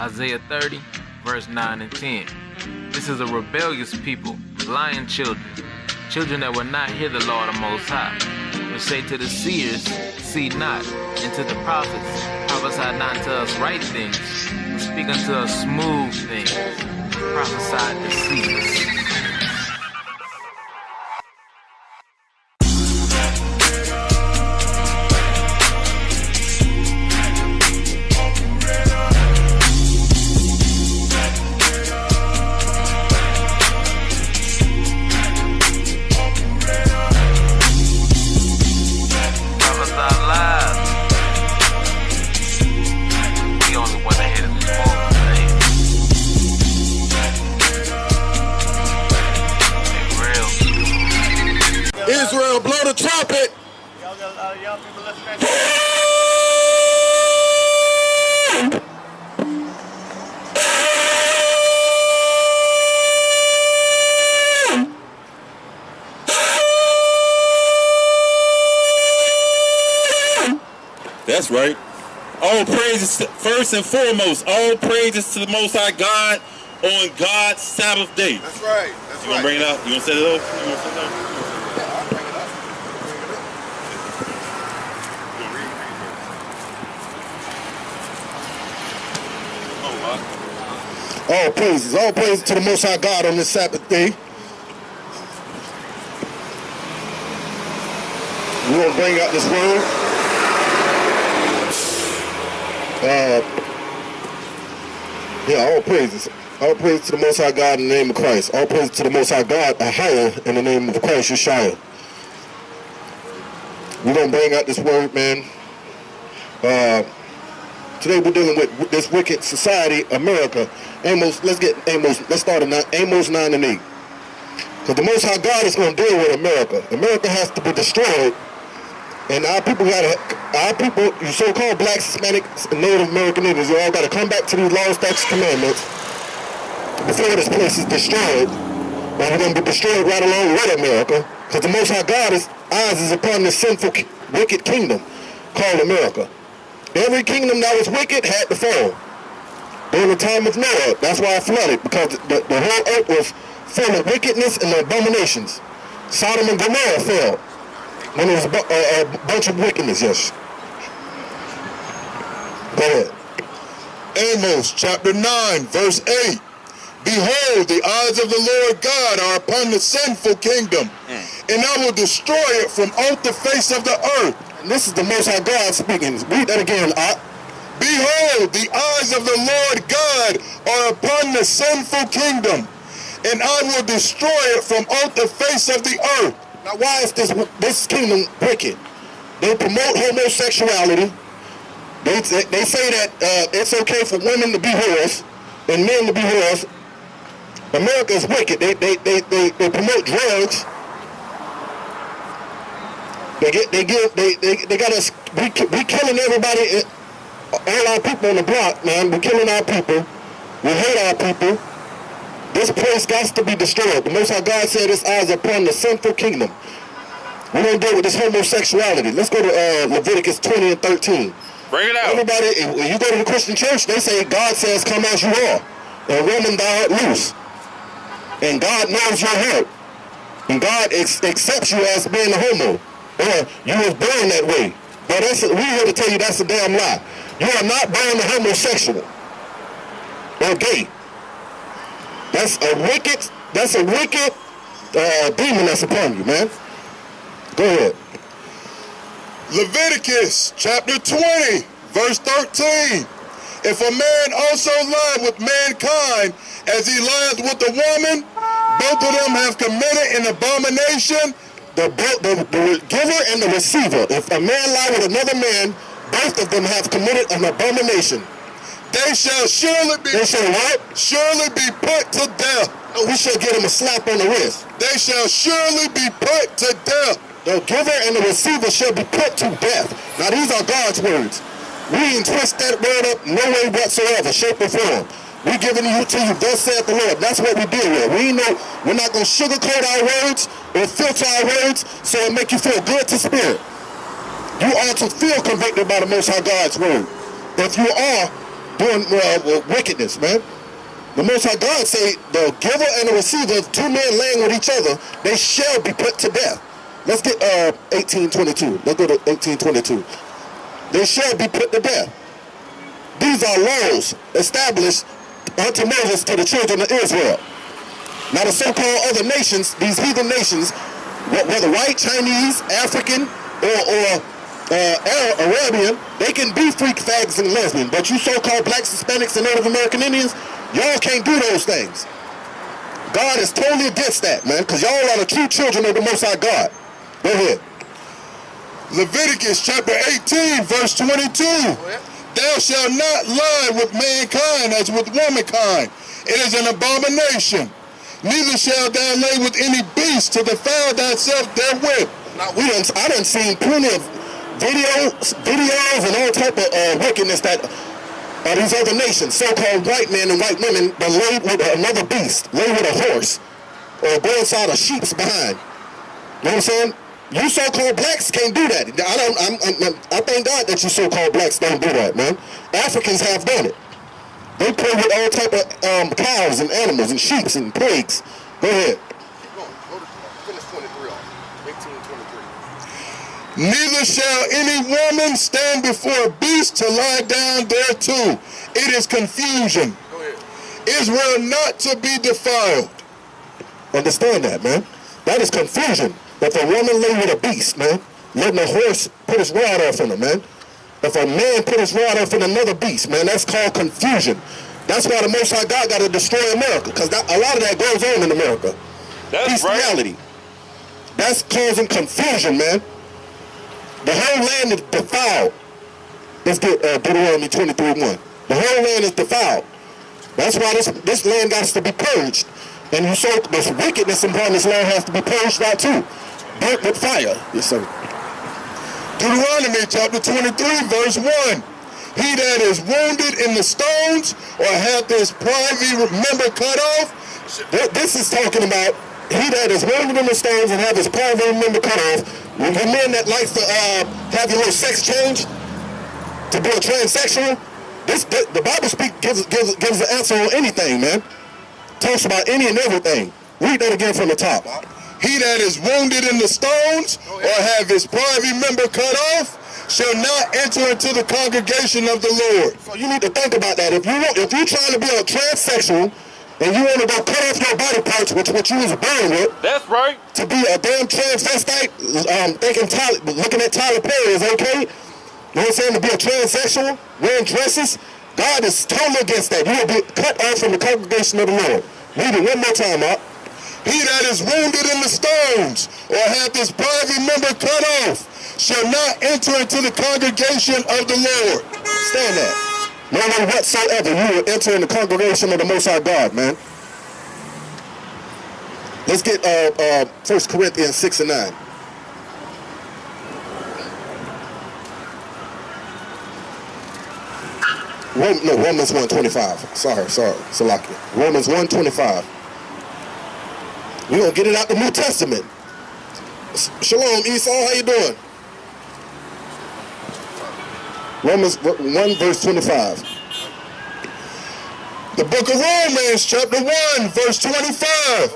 Isaiah 30, verse 9 and 10. This is a rebellious people, lying children, children that will not hear the Lord the Most High, which say to the seers, see not, and to the prophets, prophesy not to us right things, but speak unto us smooth things, prophesy deceits. Israel, blow the trumpet. Y'all people listening. That's right. All praises, first and foremost, all praises to the Most High God on God's Sabbath day. That's right. That's You gonna bring it out? You gonna set it up? You gonna set it up? Yeah, I'll bring it up. All praises to the Most High God on this Sabbath day. We're gonna bring out this word. All praises. All praise to the Most High God in the name of Christ. All praise to the Most High God, higher in the name of Christ Yeshua. We're going to bring out this word, man. Today we're dealing with this wicked society, America. Amos, let's start at Amos 9 and 8. Because the Most High God is going to deal with America. America has to be destroyed. And our people, you so-called blacks, Hispanics, and Native American Indians, you all got to come back to these laws, statutes, commandments before this place is destroyed. And we're going to be destroyed right along with America, because the Most High God's eyes is upon this sinful, wicked kingdom called America. Every kingdom that was wicked had to fall. During the time of Noah, that's why it flooded, because the whole earth was full of wickedness and abominations. Sodom and Gomorrah fell when there was a bunch of wickedness, yes. Go ahead. Amos chapter 9, verse 8. Behold, the eyes of the Lord God are upon the sinful kingdom, and I will destroy it from off the face of the earth. And this is the Most High God speaking. Read that again, Behold, the eyes of the Lord God are upon the sinful kingdom, and I will destroy it from off the face of the earth. Now, why is this kingdom wicked? They promote homosexuality. They say that it's okay for women to be whores and men to be whores. America is wicked. They promote drugs. They got us. We killing everybody. All our people on the block, man. We're killing our people. We hate our people. This place got to be destroyed. The Most High God said his eyes upon the sinful kingdom. We're going to deal with this homosexuality. Let's go to Leviticus 20 and 13. Bring it out. Everybody, when you go to the Christian church, they say God says come as you are. And woman thou art loose. And God knows your heart. And God accepts you as being a homo. Or you was born that way. But we here to tell you that's a damn lie. You are not born a homosexual or gay. That's a wicked demon that's upon you, man. Go ahead. Leviticus chapter 20, verse 13. If a man also lie with mankind as he lies with a woman, both of them have committed an abomination. The giver and the receiver. If a man lie with another man, both of them have committed an abomination. They shall surely be. They shall what? Surely be put to death. No, we shall get him a slap on the wrist. They shall surely be put to death. The giver and the receiver shall be put to death. Now these are God's words. We ain't twist that word up no way whatsoever, shape or form. We giving you to you, thus saith the Lord. That's what we deal with. We're not going to sugarcoat our words or filter our words so it make you feel good to spirit. You ought to feel convicted by the Most High God's word. If you are, doing wickedness, man. The Most High God say the giver and the receiver of two men laying with each other, they shall be put to death. Let's get 1822. Let's go to 1822. They shall be put to death. These are laws established unto Moses to the children of Israel. Now the so-called other nations, these heathen nations, whether white, Chinese, African, or Arabian, they can be freak, fags, and lesbian. But you so-called blacks, Hispanics, and Native American Indians, y'all can't do those things. God is totally against that, man, because y'all are the true children of the Most High God. Go ahead. Leviticus chapter 18, verse 22. Thou shalt not lie with mankind as with womankind. It is an abomination. Neither shalt thou lay with any beast to defile thyself therewith. Now, I done seen plenty of videos and all type of wickedness that these other nations, so-called white men and white women, that laid with another beast, laid with a horse, or go inside a sheep's behind. You know what I'm saying? You so-called blacks can't do that. I thank God that you so-called blacks don't do that, man. Africans have done it. They play with all type of cows and animals and sheep and pigs. Go ahead. Finish 23 off. 18:23. Neither shall any woman stand before a beast to lie down thereto. It is confusion. Go ahead. Israel not to be defiled. Understand that, man. That is confusion. If a woman lay with a beast, man, letting a horse put his rod off in her, man. If a man put his rod off in another beast, man, that's called confusion. That's why the Most High God got to destroy America, because a lot of that goes on in America. That's right. Bestiality. That's causing confusion, man. The whole land is defiled. Let's get Deuteronomy 23:1. The whole land is defiled. That's why this land got to be purged. And you saw this wickedness upon this land has to be purged out too. Burnt with fire. Yes, sir. Deuteronomy chapter 23, verse 1. He that is wounded in the stones or hath his private member cut off. This is talking about he that is wounded in the stones and have his private member cut off. When the men that likes to have your little sex change to be a transsexual, the Bible gives an answer on anything, man. Talks about any and everything. Read that again from the top. He that is wounded in the stones or have his private member cut off shall not enter into the congregation of the Lord. So you need to think about that. If you're trying to be a transsexual and you want to go cut off your body parts, which what you was born with, That's right. to be a damn transvestite, looking at Tyler Perry is okay. You know what I'm saying? To be a transsexual, wearing dresses, God is totally against that. You will be cut off from the congregation of the Lord. Read it one more time, Mark. He that is wounded in the stones or hath his private member cut off shall not enter into the congregation of the Lord. Stand that. No one whatsoever you will enter in the congregation of the Most High God, man. Let's get 1 Corinthians 6 and 9. Romans 1:25. Sorry, Salakia. Romans 1:25. We're going to get it out the New Testament. Shalom, Esau, how you doing? Romans 1 verse 25. The book of Romans chapter 1 verse 25.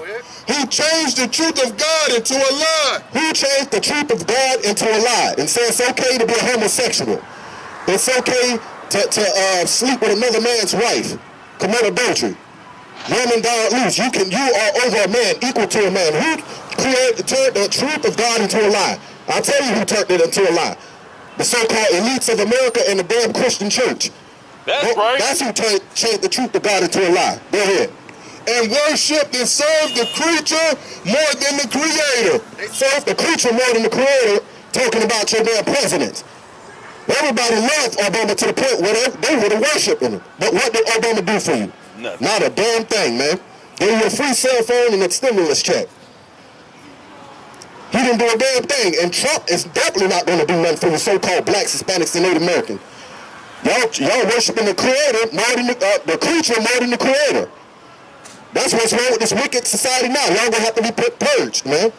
Who changed the truth of God into a lie. Who changed the truth of God into a lie and said it's okay to be a homosexual. It's okay to sleep with another man's wife, commit adultery, woman down loose. You are over a man, equal to a man. Who turned the truth of God into a lie? I'll tell you who turned it into a lie. The so-called elites of America and the damn Christian church. That's right. That's who changed the truth of God into a lie. Go ahead. And worshiped and served the creature more than the creator. They served the creature more than the creator, talking about your damn president. Everybody loved Obama to the point where they would have worshipped him. But what did Obama do for you? Nothing. Not a damn thing, man. Gave you a free cell phone and a stimulus check. He didn't do a damn thing. And Trump is definitely not going to do nothing for the so-called blacks, Hispanics, and Native Americans. Y'all worshiping the creator more than the creature more than the creator. That's what's wrong with this wicked society now. Y'all gonna have to be purged, man.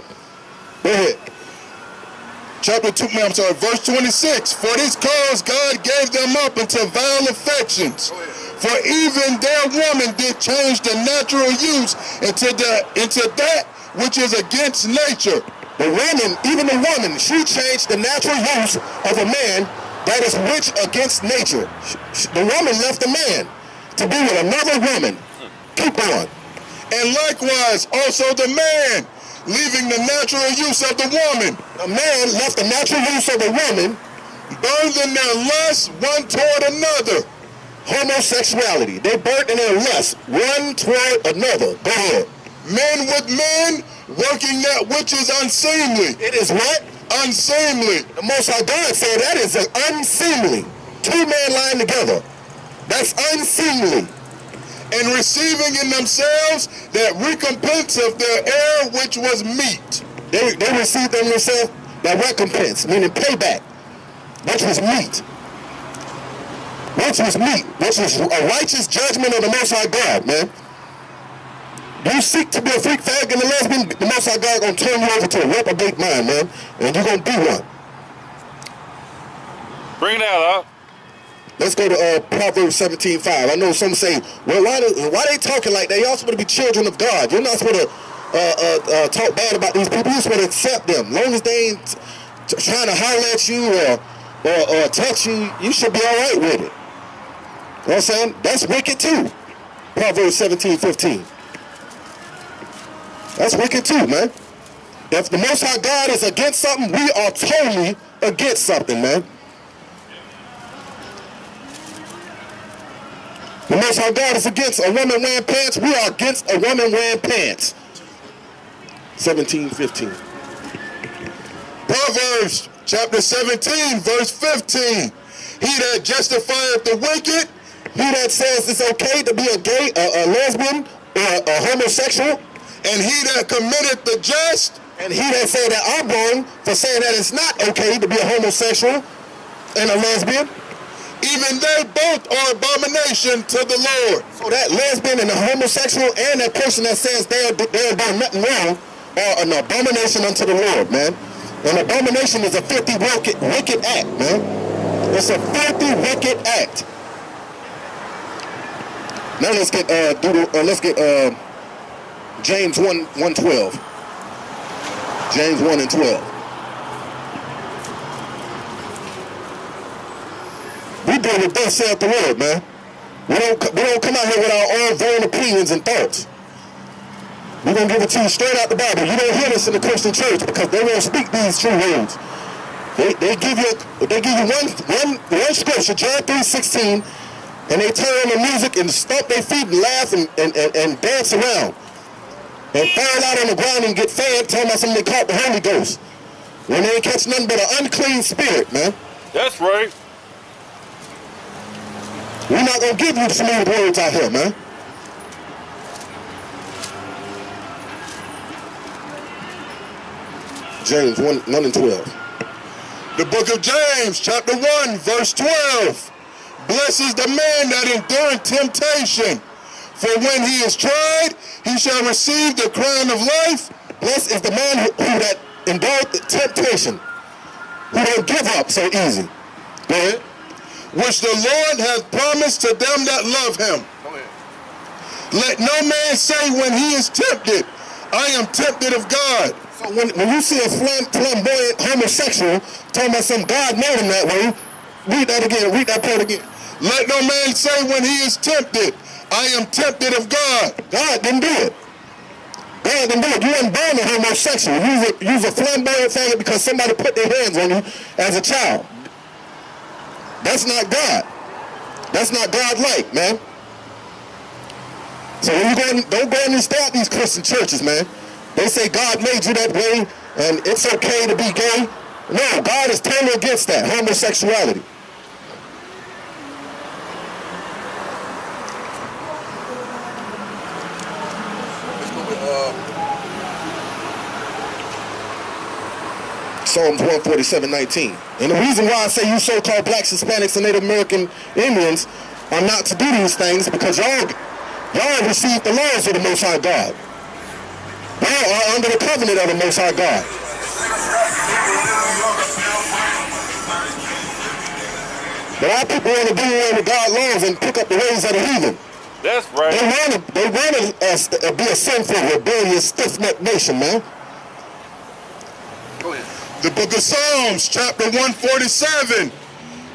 Go ahead. Verse 26. For this cause God gave them up unto vile affections, For even their woman did change the natural use into that which is against nature. The woman, even the woman, she changed the natural use of a man that is which against nature. The woman left the man to be with another woman. Keep on. And likewise also the man, leaving the natural use of the woman. The man left the natural use of the woman, burned in their lust one toward another. Homosexuality. They burnt in their lust one toward another. Go ahead. Men with men, working that which is unseemly. It is what? Unseemly. The Most High God said that is unseemly. Two men lying together. That's unseemly. And receiving in themselves that recompense of their error which was meet. They received in themselves that recompense, meaning payback, which was meet. Which was meet, which was a righteous judgment of the Most High God, man. You seek to be a freak, fag, and a lesbian, the Most High God gonna turn you over to a reprobate mind, man, and you're gonna be one. Bring that up. Let's go to Proverbs 17:5. I know some say, well, why they talking like that? Y'all supposed to be children of God. You're not supposed to talk bad about these people. You're supposed to accept them. As long as they ain't trying to holler at you or touch you, you should be all right with it. You know what I'm saying? That's wicked too. Proverbs 17:15. That's wicked too, man. If the Most High God is against something, we are totally against something, man. The Most High God is against a woman wearing pants. We are against a woman wearing pants. 17:15. Proverbs chapter 17, verse 15. He that justifieth the wicked, he that says it's okay to be a gay, a lesbian, or a homosexual, and he that committeth the just, and he that said that I'm wrong for saying that it's not okay to be a homosexual and a lesbian, even they both are abomination to the Lord. So that lesbian and the homosexual and that person that says they're doing nothing wrong are an abomination unto the Lord, man. An abomination is a filthy, wicked act, man. It's a filthy, wicked act. Now let's get James 1:12. James 1:12. We deal with thus saith the Lord, man. We don't come out here with our own vain opinions and thoughts. We're gonna give it to you straight out the Bible. You don't hear this in the Christian church because they won't speak these true words. They give you one scripture, John 3:16, and they turn on the music and stomp their feet and laugh and dance around. And fall out on the ground and get fed, talking about something they call the Holy Ghost. When they ain't catch nothing but an unclean spirit, man. That's right. We're not gonna give you smooth words out here, man. James 1:12. The book of James, chapter 1, verse 12. Blessed is the man that endureth temptation, for when he is tried, he shall receive the crown of life. Blessed is the man who that endured the temptation, who don't give up so easy. Go ahead. Which the Lord hath promised to them that love him. Let no man say when he is tempted, I am tempted of God. So when you see a flamboyant homosexual talking about some God made him that way, read that again, read that part again. Let no man say when he is tempted, I am tempted of God. God didn't do it. God didn't do it. You weren't born a homosexual. You was a flamboyant faggot because somebody put their hands on you as a child. That's not God. That's not God-like, man. So when don't go in and start these Christian churches, man. They say God made you that way and it's okay to be gay. No, God is totally against that, homosexuality. Psalms 147:19. And the reason why I say you so-called blacks, Hispanics, and Native American Indians are not to do these things because y'all received the laws of the Most High God. Y'all are under the covenant of the Most High God. But our people want to do away with God's laws and pick up the ways of the heathen. That's right. They want to be a sinful, rebellious, stiff-necked nation, man. Go ahead. The book of Psalms, chapter 147,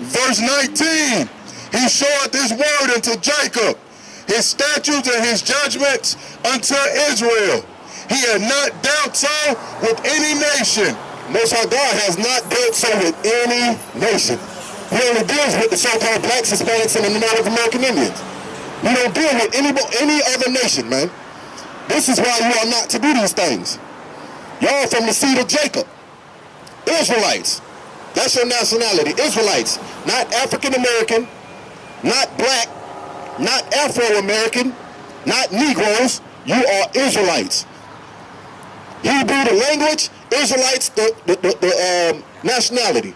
verse 19. He showeth his word unto Jacob, his statutes and his judgments unto Israel. He had not dealt so with any nation. Most High God has not dealt so with any nation. He only deals with the so-called blacks, Hispanics, and the Native American Indians. He don't deal with any other nation, man. This is why you are not to do these things. Y'all from the seed of Jacob. Israelites. That's your nationality. Israelites. Not African American, not black, not Afro-American, not Negroes. You are Israelites. Hebrew the language, Israelites the nationality.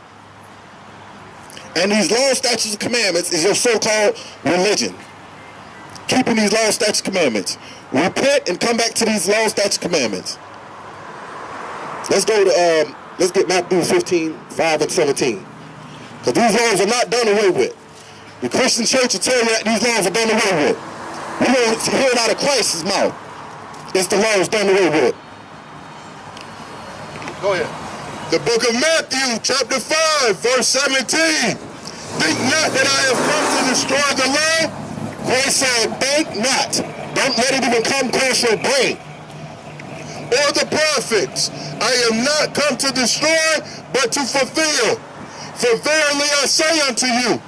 And these laws, statutes, and commandments is your so-called religion. Keeping these laws, statutes, commandments. Repent and come back to these laws, statutes, commandments. Let's go to let's get Matthew 15:5 and 17. Because these laws are not done away with. The Christian church will tell you that these laws are done away with. We don't hear it out of Christ's mouth. It's the laws done away with. Go ahead. The book of Matthew, chapter 5, verse 17. Think not that I have come to destroy the law. Christ said, think not. Don't let it even come across your brain. Or the prophets. I am not come to destroy, but to fulfill. For verily I say unto you,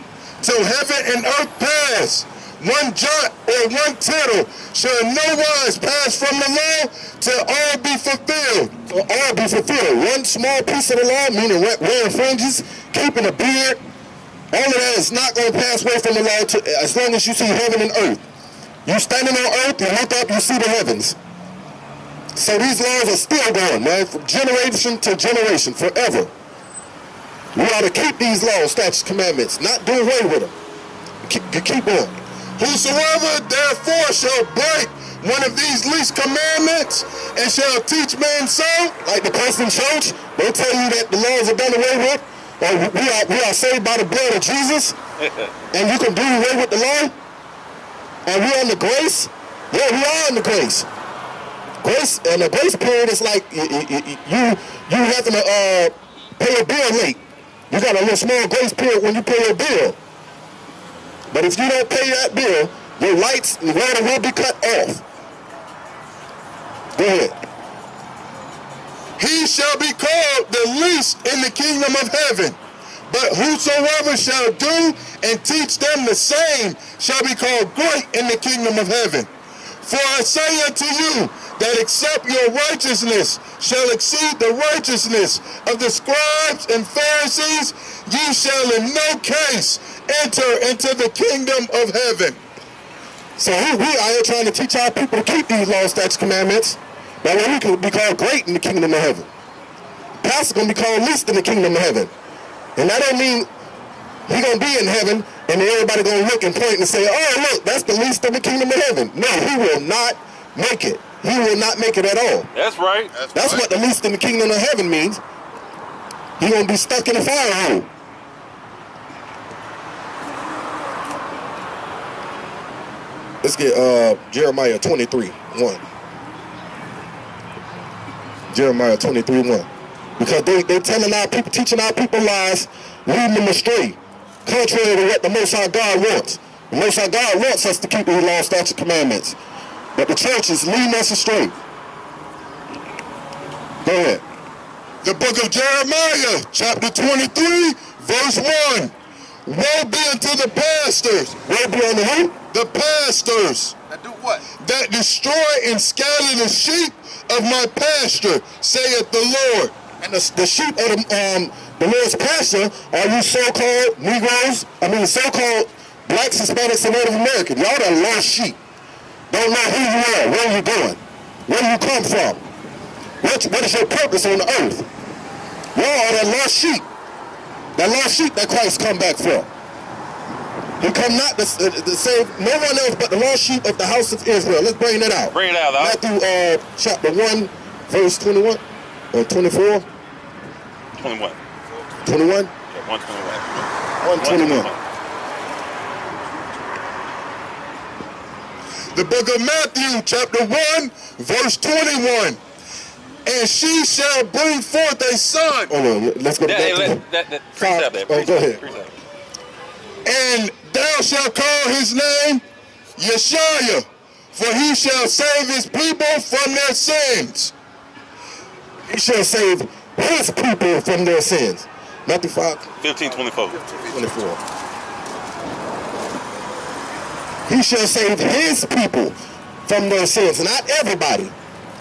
till heaven and earth pass, one jot or one tittle shall no wise pass from the law till all be fulfilled. So all be fulfilled. One small piece of the law, meaning wearing fringes, keeping a beard, all of that is not going to pass away from the law as long as you see heaven and earth. You standing on earth, you look up, you see the heavens. So these laws are still going, man, from generation to generation, forever. We ought to keep these laws, statutes, commandments, not do away with them. Keep on. Whosoever therefore shall break one of these least commandments and shall teach men so, Like the person in church, they tell you that the laws are done away with, or we are saved by the blood of Jesus, and you can do away with the law, and we're on the grace. Yeah, we are on the grace. Grace, and the grace period is like you having to pay a bill late. You got a little small grace period when you pay your bill. But if you don't pay that bill, your lights and water will be cut off. Go ahead. he shall be called the least in the kingdom of heaven. But whosoever shall do and teach them the same shall be called great in the kingdom of heaven. For I say unto you, that except your righteousness shall exceed the righteousness of the scribes and Pharisees, ye shall in no case enter into the kingdom of heaven. So we are here trying to teach our people to keep these laws, statutes, commandments. That way we can be called great in the kingdom of heaven. Pastor going to be called least in the kingdom of heaven. And that don't mean he going to be in heaven and then everybody going to look and point and say, oh, look, that's the least in the kingdom of heaven. No, he will not make it. He will not make it at all. That's right. That's what the least in the kingdom of heaven means. He going to be stuck in a fire hole. Let's get Jeremiah 23:1. Jeremiah 23:1. Because they telling our people, teaching our people lies, leading them astray, contrary to what the Most High God wants. The Most High God wants us to keep His law, statutes, commandments. But the church is leading us astray. Go ahead. The book of Jeremiah, chapter 23, verse 1. Woe be unto the pastors. Woe be unto who? The pastors. That do what? That destroy and scatter the sheep of my pasture, saith the Lord. And the sheep of the Lord's pasture are you so-called Negroes, so-called blacks, Hispanics, and Native Americans. Y'all the lost sheep. Don't know who you are, where you going, where you come from. What is your purpose on the earth? Y'all are that lost sheep. That lost sheep that Christ come back for. He come not to save no one else but the lost sheep of the house of Israel. Let's bring that out. Bring it out, Matthew chapter 1, verse 21 or 24. 21. 21? Yeah, 121. 121. The book of Matthew, chapter 1, verse 21. And she shall bring forth a son. Hold on, let's go back to Precept that. Oh, go ahead. Precept. And thou shalt call his name Yeshua, for he shall save his people from their sins. He shall save his people from their sins. Matthew 5, 15:24. 24. He shall save his people from their sins. Not everybody.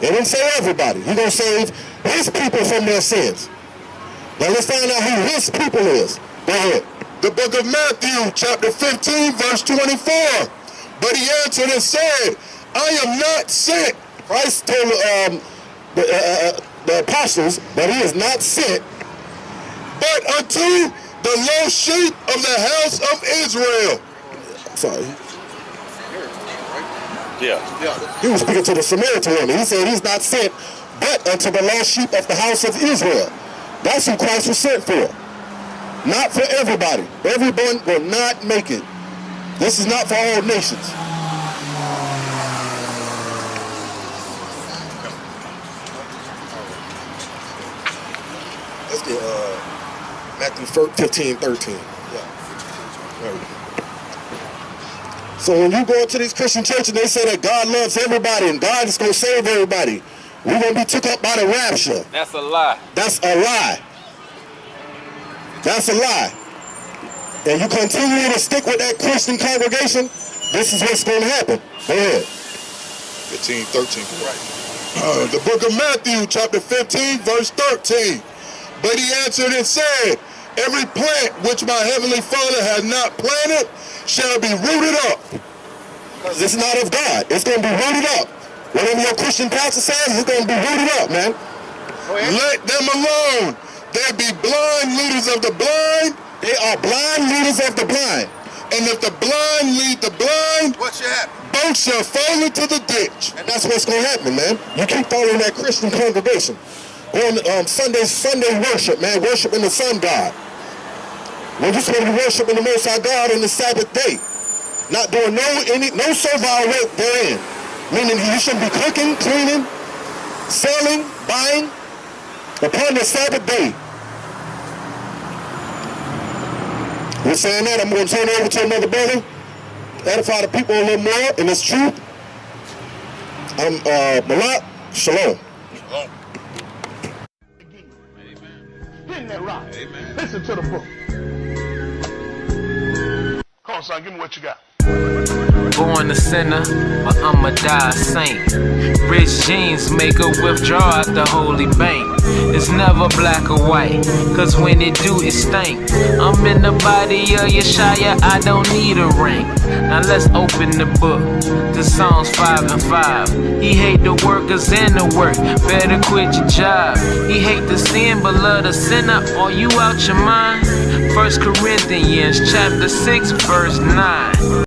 It didn't say everybody. He's going to save his people from their sins. Now let's find out who his people is. Go ahead. The book of Matthew, chapter 15, verse 24. But he answered and said, I am not sent. Christ told the apostles that he is not sent, but unto the lost sheep of the house of Israel. sorry, Yeah. he was speaking to the Samaritan woman. He said he's not sent, but unto the lost sheep of the house of Israel. That's who Christ was sent for. Not for everybody. Everyone will not make it. This is not for all nations. Let's get Matthew 15:13. Yeah. So when you go into these Christian churches, they say that God loves everybody and God is going to save everybody. We're going to be took up by the rapture. That's a lie. That's a lie. That's a lie. And you continue to stick with that Christian congregation, this is what's going to happen. Go ahead. 15:13. Right. The book of Matthew, chapter 15, verse 13. But he answered and said, every plant which my heavenly Father has not planted shall be rooted up. Because it's not of God. It's going to be rooted up. Whatever your Christian pastor says, it's going to be rooted up, man. Let them alone. They be blind leaders of the blind. They are blind leaders of the blind. And if the blind lead the blind, What should happen? both shall fall into the ditch. And that's what's going to happen, man. You keep following that Christian congregation. Going Sunday worship, man. Worshiping the sun God. When you're supposed to be worshiping the Most High God on the Sabbath day. Not doing no servile work therein. Meaning you shouldn't be cooking, cleaning, selling, buying upon the Sabbath day. With saying that, I'm going to turn it over to another brother, edify the people a little more in this truth. I'm Malak. Shalom. Hitting that rock. Amen. Listen to the book. Come on, son, give me what you got. Born a sinner, but I'ma die a saint. Rich genes make a withdraw out the holy bank. It's never black or white, cause when it do, it stink. I'm in the body of Yeshua, I don't need a rank. Now let's open the book to Psalms 5 and 5. He hate the workers and the work, better quit your job. He hate the sin, but love the sinner. Are you out your mind? 1 Corinthians chapter 6 verse 9.